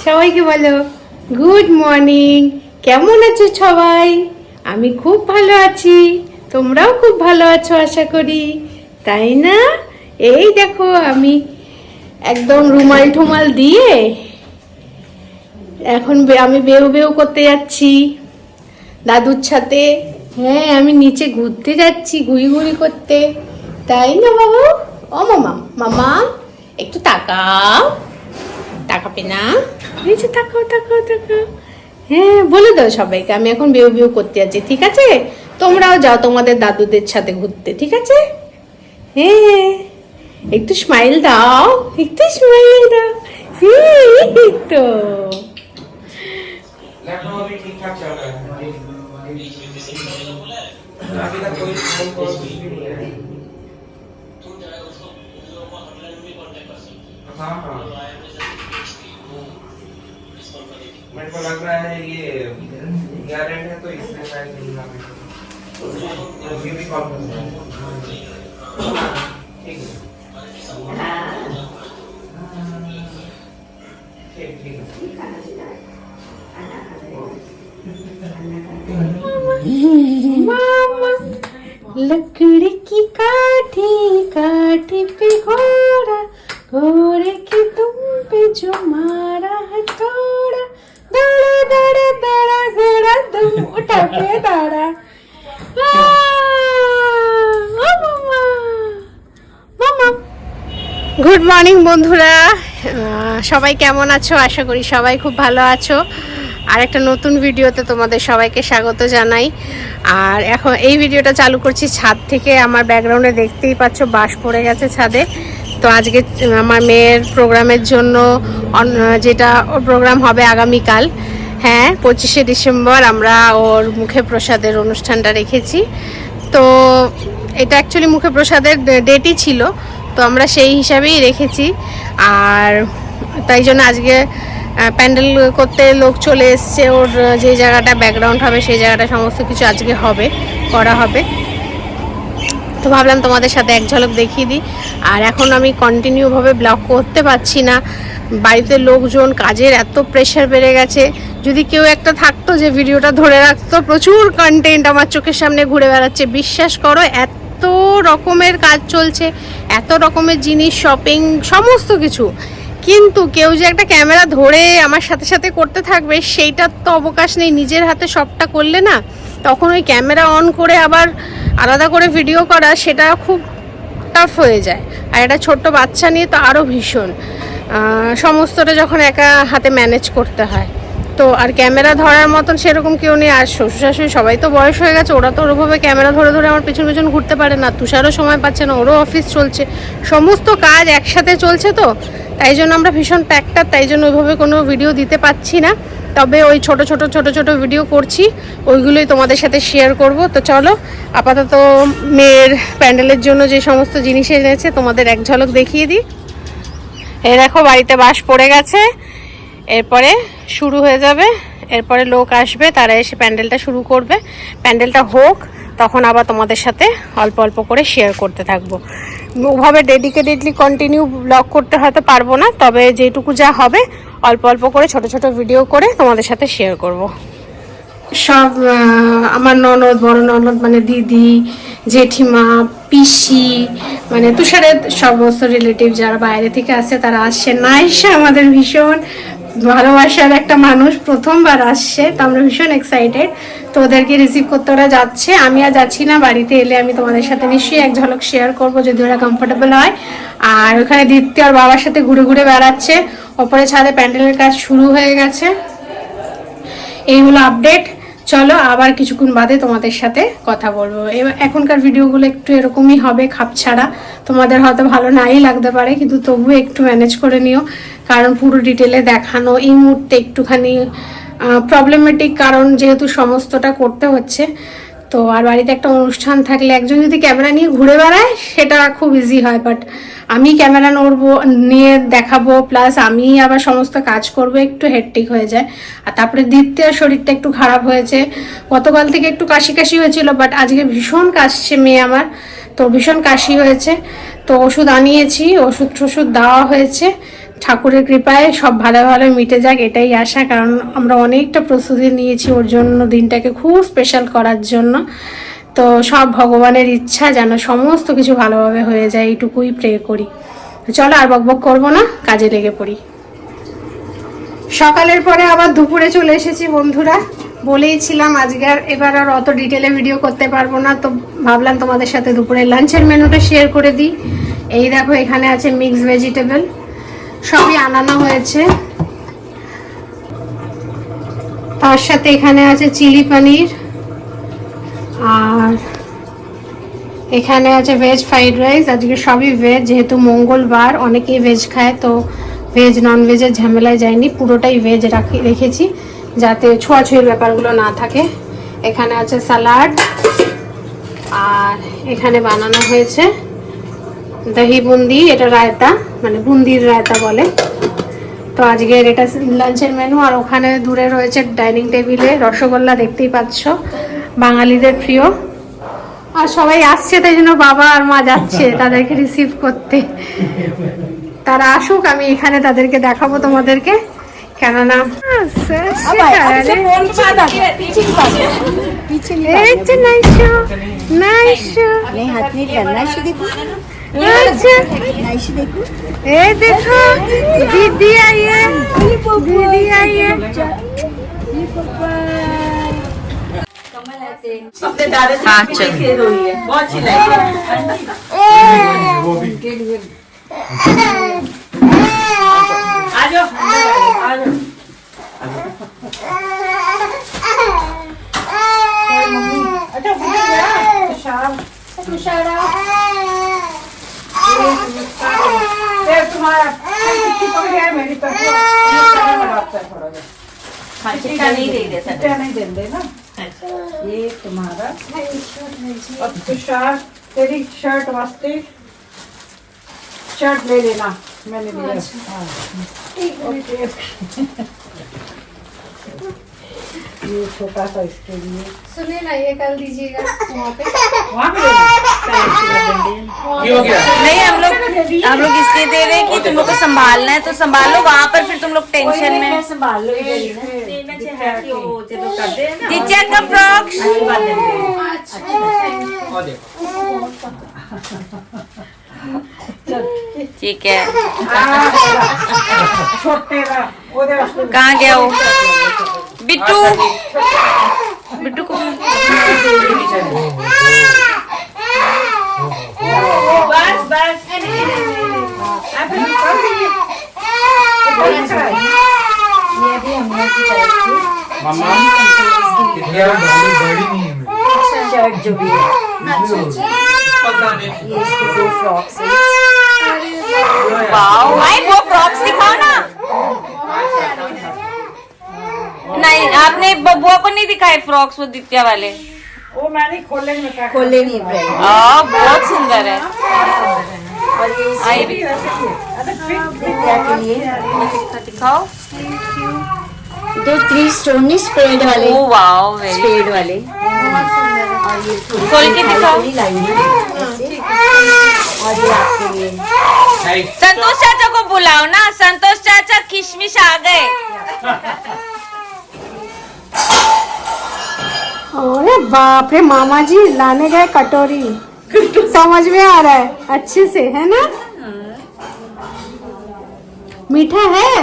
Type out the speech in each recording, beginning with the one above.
সবাইকে বলো good morning. কেমন আছো সবাই? আমি খুব ভালো আছি, তোমরাও খুব ভালো আছো আশা করি, তাই না? এই দেখো আমি একদম রুমাল ঠুমাল দিয়ে এখন আমি বেউ বেউ করতে যাচ্ছি দাদুর সাথে। হ্যাঁ, আমি নিচে ঘুরতে যাচ্ছি, ঘুরি ঘুরি করতে, তাই না বাবু? ও মামা, মামা একটু তাকাও, তাকাবে না? নিচে তাকাও তাকাও তাকাও। হ্যাঁ, বলে দাও সবাইকে আমি এখন বেউ বেউ করতে যাচ্ছি, ঠিক আছে? তোমরাও যাও তোমাদের দাদুদের সাথে ঘুরতে, ঠিক আছে? হ্যাঁ, একটু স্মাইল দাও, একটু স্মাইল দাও। এই তো लैपटॉप अभी ठीक ठाक चल रहा है। अभी तक कोई फोन कॉल कुछ भी नहीं है। हाँ हाँ, मेरे को लग रहा है ये गारंटी है तो इसमें शायद नहीं ना अभी भी कॉल कर रहा है। ठीक है ठीक ठीक है। मामा लकड़ी की काठी, काठी पे घोड़ा, घोड़े की दुम पे जो मारा हथौड़ा, दड़ा दड़ा दड़ा दड़ा दुम उठा के दड़ा। গুড মর্নিং বন্ধুরা, সবাই কেমন আছো? আশা করি সবাই খুব ভালো আছো। আর একটা নতুন ভিডিওতে তোমাদের সবাইকে স্বাগত জানাই। আর এখন এই ভিডিওটা চালু করছি ছাদ থেকে। আমার ব্যাকগ্রাউন্ডে দেখতেই পাচ্ছ বাঁশ পড়ে গেছে ছাদে। তো আজকে আমার মেয়ের প্রোগ্রামের জন্য যেটা প্রোগ্রাম হবে আগামীকাল, হ্যাঁ 25শে ডিসেম্বর, আমরা ওর মুখে প্রসাদের অনুষ্ঠানটা রেখেছি। তো এটা অ্যাকচুয়ালি মুখে প্রসাদের ডেটই ছিল, তো আমরা সেই হিসাবেই রেখেছি। আর তাই জন্য আজকে প্যান্ডেল করতে লোক চলে এসছে। ওর যে জায়গাটা ব্যাকগ্রাউন্ড হবে সেই জায়গাটা সমস্ত কিছু আজকে করা হবে। তো ভাবলাম তোমাদের সাথে এক ঝলক দেখিয়ে দিই। আর এখন আমি কন্টিনিউভাবে ব্লগ করতে পারছি না, বাড়িতে লোকজন, কাজের এত প্রেশার বেড়ে গেছে। যদি কেউ একটা থাকতো যে ভিডিওটা ধরে রাখতো, প্রচুর কন্টেন্ট আমার চোখের সামনে ঘুরে বেড়াচ্ছে। বিশ্বাস করো, এত রকমের কাজ চলছে, এত রকমের জিনিস, শপিং, সমস্ত কিছু, কিন্তু কেউ যে একটা ক্যামেরা ধরে আমার সাথে সাথে করতে থাকবে সেইটার তো অবকাশ নেই। নিজের হাতে সবটা করলে না, তখন ওই ক্যামেরা অন করে আবার আলাদা করে ভিডিও করা, সেটা খুব টাফ হয়ে যায়। আর একটা ছোট্ট বাচ্চা নিয়ে তো আরও ভীষণ, সমস্তটা যখন একা হাতে ম্যানেজ করতে হয়। তো আর ক্যামেরা ধরার মতন সেরকম কেউ নেই। আর শ্বশুর শাশুড়ি সবাই তো বয়স হয়ে গেছে, ওরা তো ওরভাবে ক্যামেরা ধরে ধরে আমার পেছন পেছন ঘুরতে পারে না। তুষারও সময় পাচ্ছে না, ওরও অফিস চলছে, সমস্ত কাজ একসাথে চলছে। তো তাই জন্য আমরা ভীষণ প্যাকটা, তাই জন্য ওইভাবে কোনো ভিডিও দিতে পারছি না। তবে ওই ছোট ছোট ভিডিও করছি, ওইগুলোই তোমাদের সাথে শেয়ার করব। তো চলো আপাতত মেয়ের প্যান্ডেলের জন্য যে সমস্ত জিনিস এনেছে তোমাদের এক ঝলক দেখিয়ে দিই। এই দেখো বাড়িতে বাঁশ পড়ে গেছে, এরপরে শুরু হয়ে যাবে, এরপরে লোক আসবে, তারা এসে প্যান্ডেলটা শুরু করবে। প্যান্ডেলটা হোক, তখন আবার তোমাদের সাথে অল্প অল্প করে শেয়ার করতে থাকবো। ওভাবে ডেডিকেটেডলি কন্টিনিউ ব্লগ করতে হয়তো পারবো না, তবে যেটুকু যা হবে অল্প অল্প করে ছোট ছোট ভিডিও করে তোমাদের সাথে শেয়ার করব। সব আমার ননদ, বড় ননদ মানে দিদি, জেঠিমা, পিসি, মানে তুষারের সমস্ত রিলেটিভ যারা বাইরে থেকে আসছে তারা আসছে। নাইসা আমাদের ভীষণ ভালোবাসার একটা মানুষ, প্রথমবার আসছে, তো আমরা ভীষণ এক্সাইটেড। তো ওদেরকে রিসিভ করতে ওরা যাচ্ছে, আমি আর যাচ্ছি না। বাড়িতে এলে আমি তোমাদের সাথে নিশ্চয়ই এক ঝলক শেয়ার করব যদি ওরা কমফোর্টেবল হয়। আর ওখানে দীপ্তি আর বাবার সাথে ঘুরে ঘুরে বেড়াচ্ছে। ওপরে ছাদে প্যান্ডেলের কাজ শুরু হয়ে গেছে। এই হলো আপডেট। চলো আবার কিছুক্ষণ বাদে তোমাদের সাথে কথা বলবো। এখনকার ভিডিওগুলো একটু এরকমই হবে, খাপছাড়া, তোমাদের হয়তো ভালো নাই লাগতে পারে, কিন্তু তবুও একটু ম্যানেজ করে নিও, কারণ পুরো ডিটেলে দেখানো এই মুহূর্তে একটুখানি প্রবলেমেটিক, কারণ যেহেতু সমস্তটা করতে হচ্ছে। তো আর বাড়িতে একটা অনুষ্ঠান থাকলে একজন যদি ক্যামেরা নিয়ে ঘুরে বেড়ায় সেটা খুব ইজি হয়, বাট আমি ক্যামেরা নিয়ে দেখাবো, প্লাস আমি আবার সমস্ত কাজ করব, একটু হেডটিক হয়ে যায়। আর তারপরে দ্বিতীয় শরীরটা একটু খারাপ হয়েছে, গতকাল থেকে একটু কাশি কাশি হয়েছিল, বাট আজকে ভীষণ কাশছে মেয়ে আমার, তো ভীষণ কাশি হয়েছে। তো ওষুধ আনিয়েছি, ওষুধ দেওয়া হয়েছে। ঠাকুরের কৃপায় সব ভালো ভালো মিটে যাক, এটাই আশা। কারণ আমরা অনেকটা প্রস্তুতি নিয়েছি ওর জন্য, দিনটাকে খুব স্পেশাল করার জন্য। তো সব ভগবানের ইচ্ছা যেন সমস্ত কিছু ভালোভাবে হয়ে যায়, এইটুকুই প্রে করি। চলো আর বকবক করবো না, কাজে লেগে পড়ি। সকালের পরে আবার দুপুরে চলে এসেছি বন্ধুরা। বলেইছিলাম আজকে এবার আর অত ডিটেলে ভিডিও করতে পারবো না, তো ভাবলাম তোমাদের সাথে দুপুরে লাঞ্চের মেনুটা শেয়ার করে দিই। এই দেখো, এখানে আছে মিক্স ভেজিটেবল, সবই আনানো হয়েছে। তার সাথে এখানে আছে চিলি পনির, আর এখানে আছে ভেজ ফ্রাইড রাইস। আজকে সবই ভেজ, যেহেতু মঙ্গলবার অনেকেই ভেজ খায়, তো ভেজ নন ভেজের ঝামেলায় যায়নি, পুরোটাই ভেজ রেখেছি যাতে ছোঁয়াছুঁয়ির ব্যাপারগুলো না থাকে। এখানে আছে স্যালাড, আর এখানে বানানো হয়েছে দহি বুন্দি, এটা রায়তা, মানে বুন্দির রায়তা বলে। তো আজকের এটা লাঞ্চের মেনু। আর ওখানে দূরে রয়েছে ডাইনিং টেবিলে রসগোল্লা, দেখতেই পাচ্ছ, বাঙালিদের প্রিয়। আর সবাই আসছে, তাই জন্য বাবা আর মা যাচ্ছে তাদেরকে রিসিভ করতে। তারা আসুক, আমি এখানে তাদেরকে দেখাবো তোমাদেরকে, কেননা देखो दीदी आई है, दीदी आई है। अपने दादा जी खेल रही है, बहुत चिल्लाई। आ जाओ, आ जाओ। अच्छा तुम्हारा मेरी तरफ नहीं दे नहीं दे ना। ये तुम्हारा और तुषार, तेरी शर्ट वास्ते शर्ट ले लेना, मैंने दिया। ओके ये छोटा सा इसके लिए। सुनिए ना, ये कल दीजिएगा वहाँ पे ये हो गया। नहीं, हम लोग इसलिए दे रहे हैं कि तुम लोग को संभालना है, तो संभालो वहाँ पर, फिर तुम लोग टेंशन में संभाल लो। टीचर का फ्रॉक ठीक है। कहाँ गया वो बिट्टू? बिट्टू को बस बस ये भी हम लोग की तरफ से मम्मा कितनी बड़ी नहीं है शर्ट जो भी है, पता नहीं। ये इसकी 2 फ्रॉक्स है। वाओ भाई, वो फ्रॉक्स दिखाओ ना। नहीं, आपने बबुआ को नहीं दिखाए फ्रॉक्स, वो दित्या वाले। वो मैंने खोले में खोले नहीं ब्रांड। बहुत सुंदर है। और ये आई भी दित्या के लिए दिखाओ। 2-3 स्टोन स्प्रेड वाले, ओ वाओ, स्प्रेड वाले। और ये खोल के दिखाओ। लाइन है ऐसे। और ये आपके लिए संतोष चाचा को बुलाओ ना, संतोष चाचा किशमिश आ गए। अरे बाप रे, मामा जी लाने गए कटोरी, समझ में आ रहा है अच्छे से, है ना? मीठा है?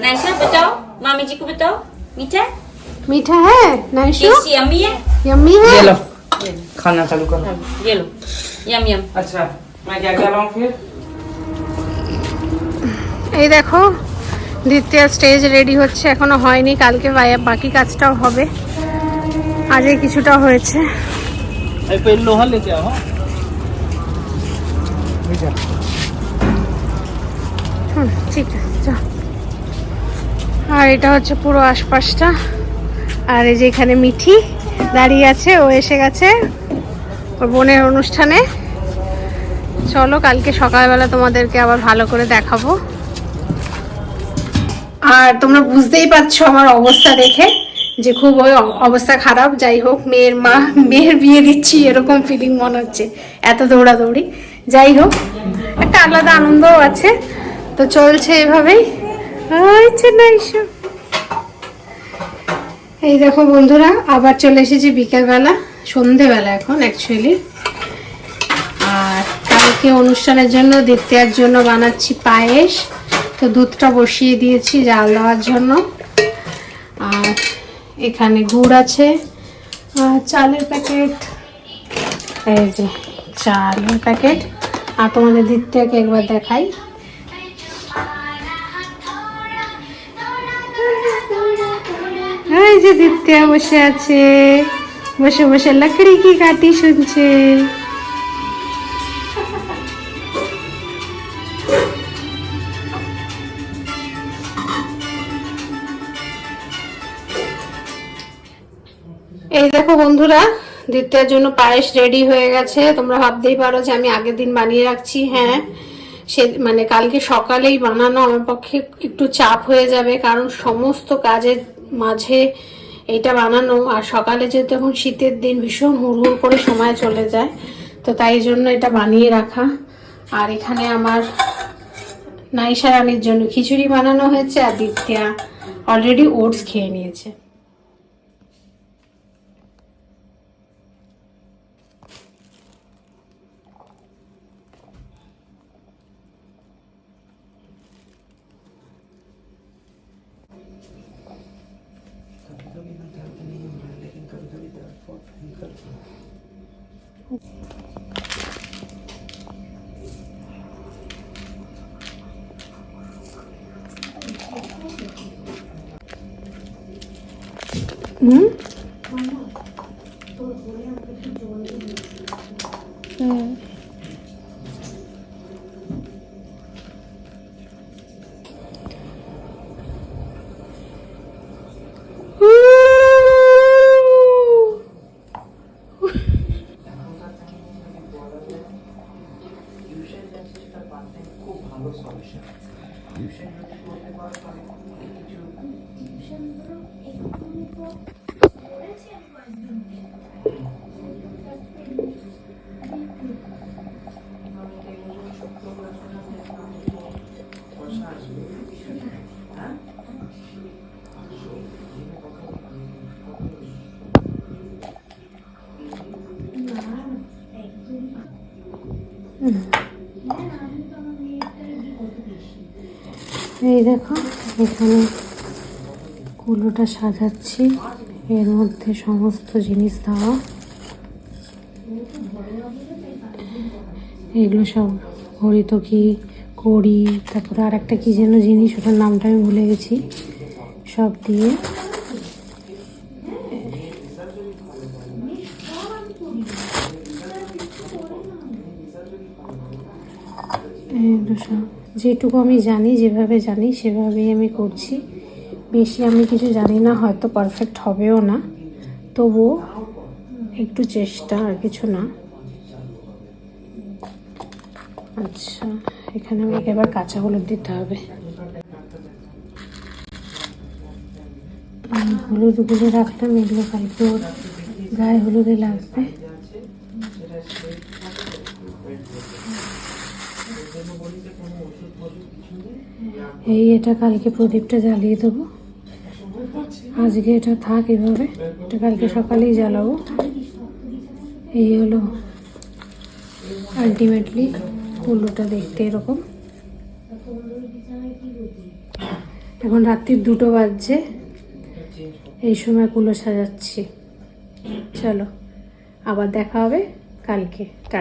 नैशा बताओ, मामी जी को बताओ, मीठा मीठा है नाइशू? यम्मी है। यम्मी है? ये लो, खाना चालू करो। ये लो, यम यम। अच्छा, मैं क्या क्या लाऊं फिर? এই দেখো, দ্বিতীয় স্টেজ রেডি হচ্ছে, এখনো হয়নি, কালকে বাকি কাজটাও হবে। আজকে কিছুটা হয়েছে। लोहा लेके आओ। ঠিক আছে, যাও। আর এটা হচ্ছে পুরো আশপাশটা। আর এই যে এখানে মিঠি দাঁড়িয়ে আছে, ও এসে গেছে ওর বোনের অনুষ্ঠানে। চলো কালকে সকালবেলা তোমাদেরকে আবার ভালো করে দেখাবো। আর তোমরা বুঝতেই পারছো আমার অবস্থা দেখে যে খুব ওই অবস্থা খারাপ। যাই হোক, মেয়ের বিয়ে দিচ্ছি এরকম ফিলিং মনে হচ্ছে, এত দৌড়াদৌড়ি। যাই হোক, একটা আলাদা আনন্দও আছে। তো চলছে এভাবেই। এই দেখো বন্ধুরা, আবার চলে এসেছি বিকেলবেলা, সন্ধেবেলা এখন অ্যাকচুয়ালি। আর কালকে অনুষ্ঠানের জন্য দ্বিতীয়ার জন্য বানাচ্ছি পায়েস। তো দুধটা বসিয়ে দিয়েছি জাল দেওয়ার জন্য। আর এখানে গুড় আছে, আর চালের প্যাকেট, এই যে চালের প্যাকেট। আর তোমাদের দ্বিতীয়াকে একবার দেখাই। এই যে দ্বিতীয়া বসে আছে, বসে বসে লকড়ি কি কাটি শুনছে। এই দেখো বন্ধুরা, দ্বিতীয়ার জন্য পায়েস রেডি হয়ে গেছে। তোমরা ভাবতেই পারো যে আমি আগের দিন বানিয়ে রাখছি। হ্যাঁ, সে মানে কালকে সকালেই বানানো আমার পক্ষে একটু চাপ হয়ে যাবে, কারণ সমস্ত কাজের মাঝে এটা বানানো। আর সকালে যেহেতু এখন শীতের দিন, ভীষণ হুড়হুড় করে সময় চলে যায়, তো তাই জন্য এটা বানিয়ে রাখা। আর এখানে আমার নাইশা রানীর জন্য খিচুড়ি বানানো হয়েছে, আর দ্বিতীয়া অলরেডি ওটস খেয়ে নিয়েছে। এই দেখো, এখানে কুলোটা সাজাচ্ছি, এর মধ্যে সমস্ত জিনিস দেওয়া। এগুলো সব হরিতকি, কড়ি, তারপরে আর একটা কি যেন জিনিস, ওটার নামটা আমি ভুলে গেছি, সব দিয়ে এগুলো সব যেটুকু আমি জানি, যেভাবে জানি সেভাবেই আমি করছি। বেশি আমি কিছু জানি না, হয়তো পারফেক্ট হবেও না, তবুও একটু চেষ্টা, আর কিছু না। আচ্ছা, এখানে আমাকে এবার কাঁচা হলুদ দিতে হবে। হলুদ গুলে রাখলাম, এগুলো কালকে ওর গায়ে হলুদে লাগবে। এটা কালকে প্রদীপটা জ্বালিয়ে দেবো। আজকে এটা থাক এভাবে, এটা কালকে সকালেই জ্বালাবো। এই হলো আলটিমেটলি কুলোটা দেখতে এরকম। এখন রাত্রির 2টো বাজছে, এই সময় কুলো সাজাচ্ছি। চলো, আবার দেখা হবে কালকে। টাটা।